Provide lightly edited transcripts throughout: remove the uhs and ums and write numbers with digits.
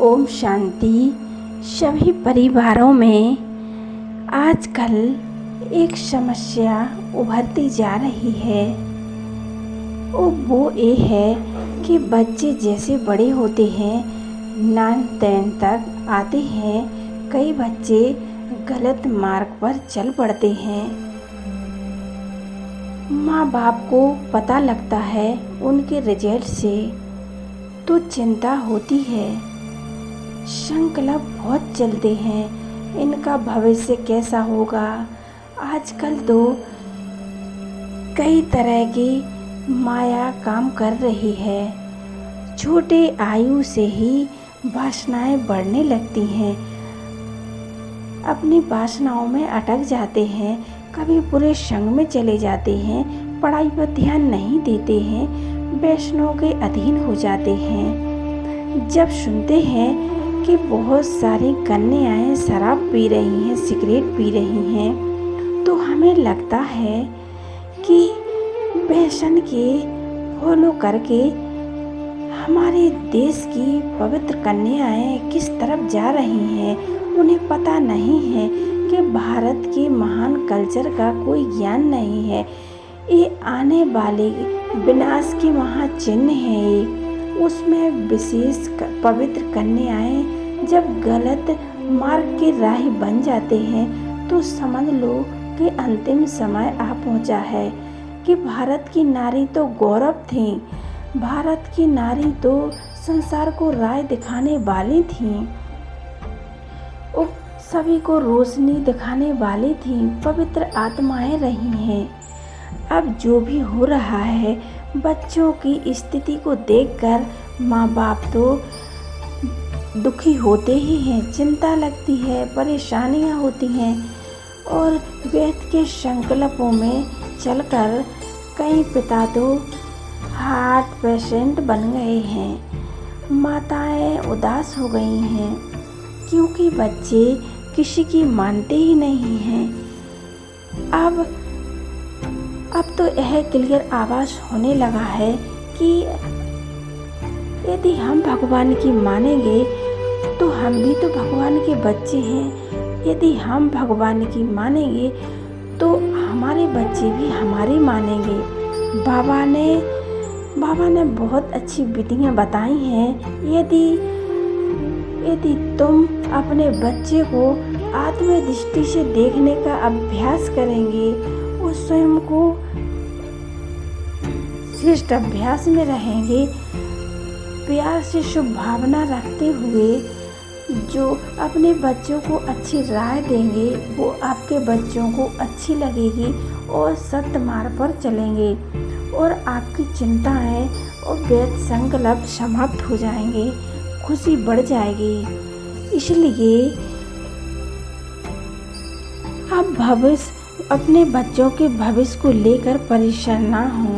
ओम शांति। सभी परिवारों में आजकल एक समस्या उभरती जा रही है और वो ये है कि बच्चे जैसे बड़े होते हैं 9-10 तक आते हैं, कई बच्चे गलत मार्ग पर चल पड़ते हैं। माँ बाप को पता लगता है उनके रिजल्ट से तो चिंता होती है। संकल्प बहुत चलते हैं, इनका भविष्य कैसा होगा। आजकल तो कई तरह की माया काम कर रही है। छोटे आयु से ही वासनाएं बढ़ने लगती हैं, अपनी वासनाओं में अटक जाते हैं, कभी बुरे संग में चले जाते हैं, पढ़ाई पर ध्यान नहीं देते हैं, वैष्णव के अधीन हो जाते हैं। जब सुनते हैं कि बहुत सारी कन्याएं शराब पी रही हैं, सिगरेट पी रही हैं, तो हमें लगता है कि व्यसन के फॉलो करके हमारे देश की पवित्र कन्याएं किस तरफ जा रही हैं। उन्हें पता नहीं है कि भारत के महान कल्चर का कोई ज्ञान नहीं है। ये आने वाले विनाश के महाचिन्ह है। उसमें विशेष पवित्र कन्याएं जब गलत मार्ग के राही बन जाते हैं तो समझ लो कि अंतिम समय आ पहुंचा है। कि भारत की नारी तो गौरव थी, भारत की नारी तो संसार को राह दिखाने वाली थी, सभी को रोशनी दिखाने वाली थी, पवित्र आत्माएं रही हैं। अब जो भी हो रहा है, बच्चों की स्थिति को देखकर माँ बाप तो दुखी होते ही हैं, चिंता लगती है, परेशानियाँ होती हैं और वेद के संकल्पों में चलकर कई पिता तो हार्ट पेशेंट बन गए हैं। माताएं उदास हो गई हैं क्योंकि बच्चे किसी की मानते ही नहीं हैं। अब तो यह क्लियर आवाज़ होने लगा है कि यदि हम भगवान की मानेंगे तो हम भी तो भगवान के बच्चे हैं। यदि हम भगवान की मानेंगे तो हमारे बच्चे भी हमारी मानेंगे। बाबा ने बहुत अच्छी विधियाँ बताई हैं। यदि तुम अपने बच्चे को आत्मदृष्टि से देखने का अभ्यास करेंगे और स्वयं को श्रेष्ठ अभ्यास में रहेंगे, प्यार से शुभ भावना रखते हुए जो अपने बच्चों को अच्छी राय देंगे वो आपके बच्चों को अच्छी लगेगी और सत्य मार्ग पर चलेंगे और आपकी चिंताएं और वेद संकल्प समाप्त हो जाएंगे, खुशी बढ़ जाएगी। इसलिए आप अपने बच्चों के भविष्य को लेकर परेशान ना हो।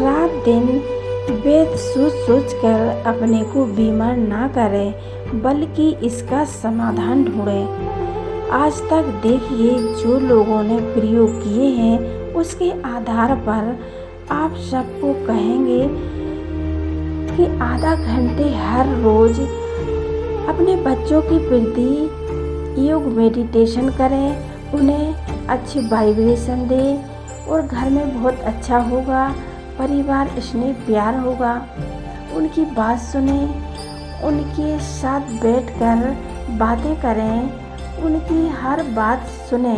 रात दिन वेद सोच कर अपने को बीमार ना करें, बल्कि इसका समाधान ढूंढें। आज तक देखिए जो लोगों ने प्रयोग किए हैं उसके आधार पर आप सबको कहेंगे कि आधा घंटे हर रोज अपने बच्चों के प्रति योग मेडिटेशन करें, उन्हें अच्छी वाइब्रेशन दें और घर में बहुत अच्छा होगा, परिवार स्नेह प्यार होगा। उनकी बात सुने, उनके साथ बैठकर बातें करें, उनकी हर बात सुने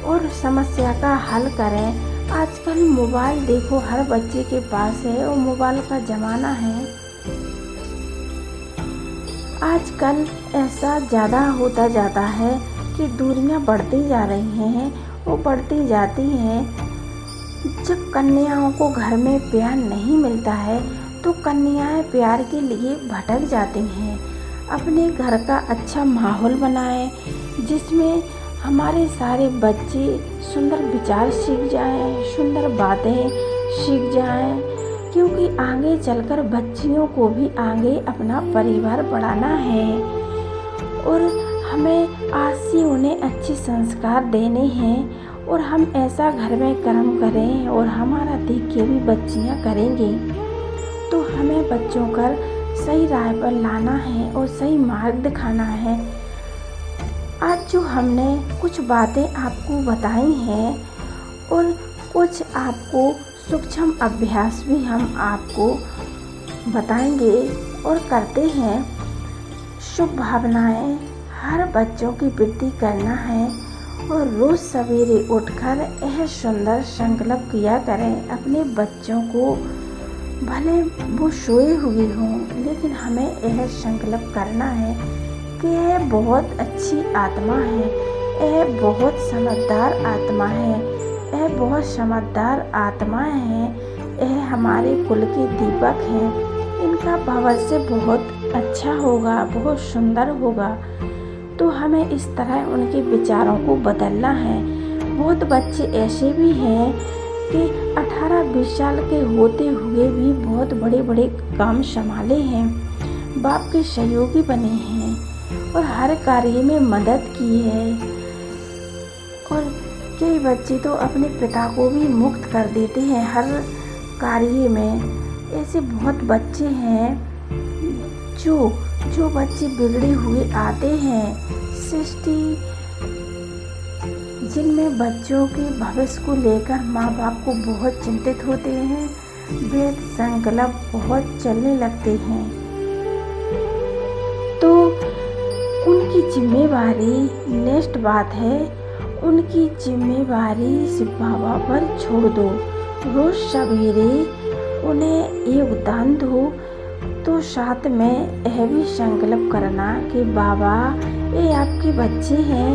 और समस्या का हल करें। आजकल मोबाइल देखो हर बच्चे के पास है और मोबाइल का ज़माना है। आजकल ऐसा ज़्यादा होता जाता है कि दूरियां बढ़ती जा रही हैं और बढ़ती जाती हैं। जब कन्याओं को घर में प्यार नहीं मिलता है तो कन्याएं प्यार के लिए भटक जाती हैं। अपने घर का अच्छा माहौल बनाएं जिसमें हमारे सारे बच्चे सुंदर विचार सीख जाएं, सुंदर बातें सीख जाएं, क्योंकि आगे चलकर बच्चियों को भी आगे अपना परिवार बढ़ाना है और हमें आज से उन्हें अच्छे संस्कार देने हैं और हम ऐसा घर में कर्म करें और हमारा देख के भी बच्चियाँ करेंगी तो हमें बच्चों का सही राह पर लाना है और सही मार्ग दिखाना है। आज जो हमने कुछ बातें आपको बताई हैं और कुछ आपको सूक्ष्म अभ्यास भी हम आपको बताएंगे और करते हैं। शुभ भावनाएं हर बच्चों की वृद्धि करना है और रोज़ सवेरे उठकर यह सुंदर संकल्प किया करें अपने बच्चों को, भले वो सोए हुए हों, लेकिन हमें यह संकल्प करना है कि यह बहुत अच्छी आत्मा है, यह बहुत समझदार आत्मा है, यह बहुत समझदार आत्माएं हैं, यह हमारे कुल के दीपक हैं, इनका भविष्य बहुत अच्छा होगा, बहुत सुंदर होगा। तो हमें इस तरह उनके विचारों को बदलना है। बहुत बच्चे ऐसे भी हैं कि 18-20 साल के होते हुए भी बहुत बड़े बड़े काम संभाले हैं, बाप के सहयोगी बने हैं और हर कार्य में मदद की है। और कई बच्चे तो अपने पिता को भी मुक्त कर देते हैं हर कार्य में। ऐसे बहुत बच्चे हैं जो बच्चे बिगड़े हुए आते हैं सृष्टि, जिनमें बच्चों के भविष्य को लेकर माँ बाप को बहुत चिंतित होते हैं, वे संकल्प बहुत चलने लगते हैं। तो उनकी जिम्मेवारी, नेक्स्ट बात है, उनकी जिम्मेवारी शिव बाबा पर छोड़ दो। रोज सवेरे उन्हें योगदान दो। तो साथ में यह भी संकल्प करना कि बाबा ये आपके बच्चे हैं,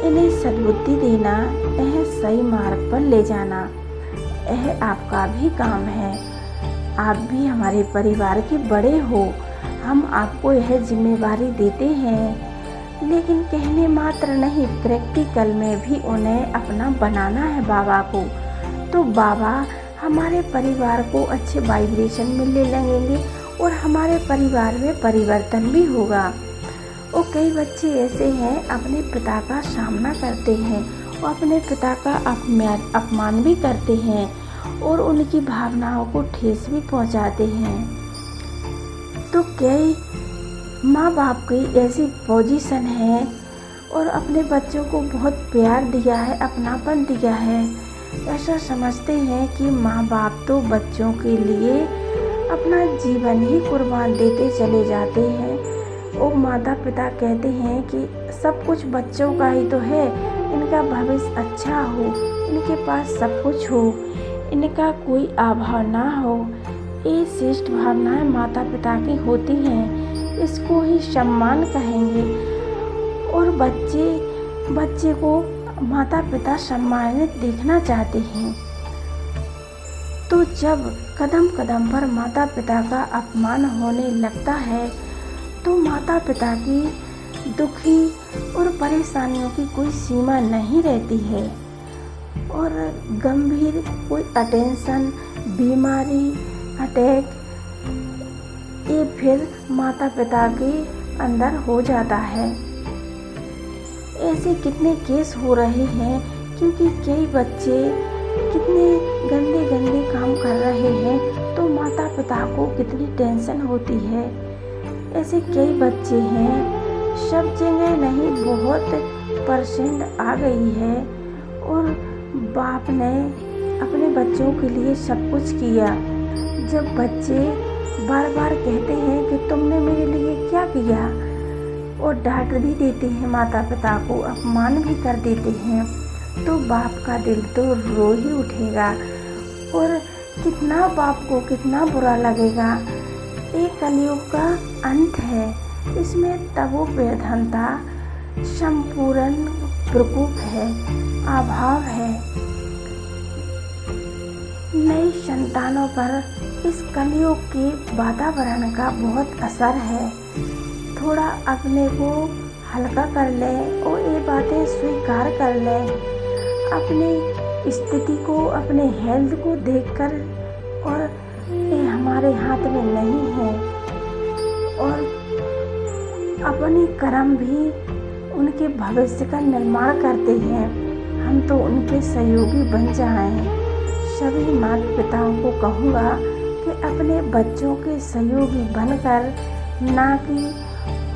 इन्हें सद्बुद्धि देना, यह सही मार्ग पर ले जाना, यह आपका भी काम है। आप भी हमारे परिवार के बड़े हो, हम आपको यह जिम्मेवारी देते हैं, लेकिन कहने मात्र नहीं, प्रैक्टिकल में भी उन्हें अपना बनाना है बाबा को। तो बाबा हमारे परिवार को अच्छे वाइब्रेशन में ले लगेंगे और हमारे परिवार में परिवर्तन भी होगा। और कई बच्चे ऐसे हैं अपने पिता का सामना करते हैं और अपने पिता का अपमान भी करते हैं और उनकी भावनाओं को ठेस भी पहुंचाते हैं। तो कई माँ बाप की ऐसी पोजीशन है और अपने बच्चों को बहुत प्यार दिया है, अपनापन दिया है, ऐसा समझते हैं कि माँ बाप तो बच्चों के लिए अपना जीवन ही कुर्बान देते चले जाते हैं। और माता पिता कहते हैं कि सब कुछ बच्चों का ही तो है, इनका भविष्य अच्छा हो, इनके पास सब कुछ हो, इनका कोई अभाव ना हो। ये श्रेष्ठ भावनाएं माता पिता की होती हैं, इसको ही सम्मान कहेंगे। और बच्चे को माता पिता सम्मानित देखना चाहते हैं। तो जब कदम कदम पर माता पिता का अपमान होने लगता है तो माता पिता की दुखी और परेशानियों की कोई सीमा नहीं रहती है और गंभीर कोई अटेंशन, बीमारी, अटैक, ये फिर माता पिता के अंदर हो जाता है। ऐसे कितने केस हो रहे हैं क्योंकि कई बच्चे कितने गंदे गंदे काम कर रहे हैं तो माता पिता को कितनी टेंशन होती है। ऐसे कई बच्चे हैं, सब जगह नहीं, बहुत % आ गई है और बाप ने अपने बच्चों के लिए सब कुछ किया। जब बच्चे बार बार कहते हैं कि तुमने मेरे लिए क्या किया और डांट भी देते हैं माता पिता को, अपमान भी कर देते हैं, तो बाप का दिल तो रो ही उठेगा और कितना बाप को कितना बुरा लगेगा। एक कलयुग का अंत है, इसमें तमो प्रधानता, संपूर्ण प्रकोप है, अभाव है। नई संतानों पर इस कलयुग के वातावरण का बहुत असर है। थोड़ा अपने को हल्का कर ले और ये बातें स्वीकार कर ले। अपनी स्थिति को, अपने हेल्थ को देखकर, और ये हमारे हाथ में नहीं है और अपने कर्म भी उनके भविष्य का निर्माण करते हैं। हम तो उनके सहयोगी बन जाएं। सभी माता पिताओं को कहूँगा कि अपने बच्चों के सहयोगी बनकर ना कि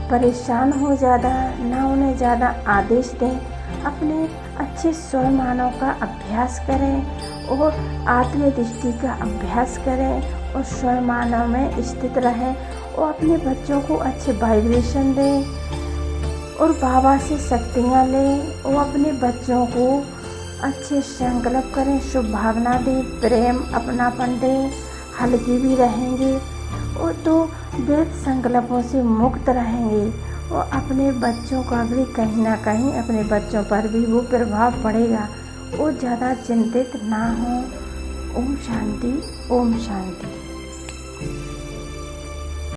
परेशान हो ज़्यादा, ना उन्हें ज़्यादा आदेश दें। अपने अच्छे स्वरमानों का अभ्यास करें और आत्मदृष्टि का अभ्यास करें और स्वरमानों में स्थित रहें और अपने बच्चों को अच्छे वाइब्रेशन दें और बाबा से शक्तियाँ लें और अपने बच्चों को अच्छे संकल्प करें, शुभ भावना दें, प्रेम अपनापन दें, हल्की भी रहेंगे और तो वेद संकल्पों से मुक्त रहेंगे और अपने बच्चों का भी कहीं ना कहीं अपने बच्चों पर भी वो प्रभाव पड़ेगा और ज़्यादा चिंतित ना हो। ओम शांति, ओम शांति।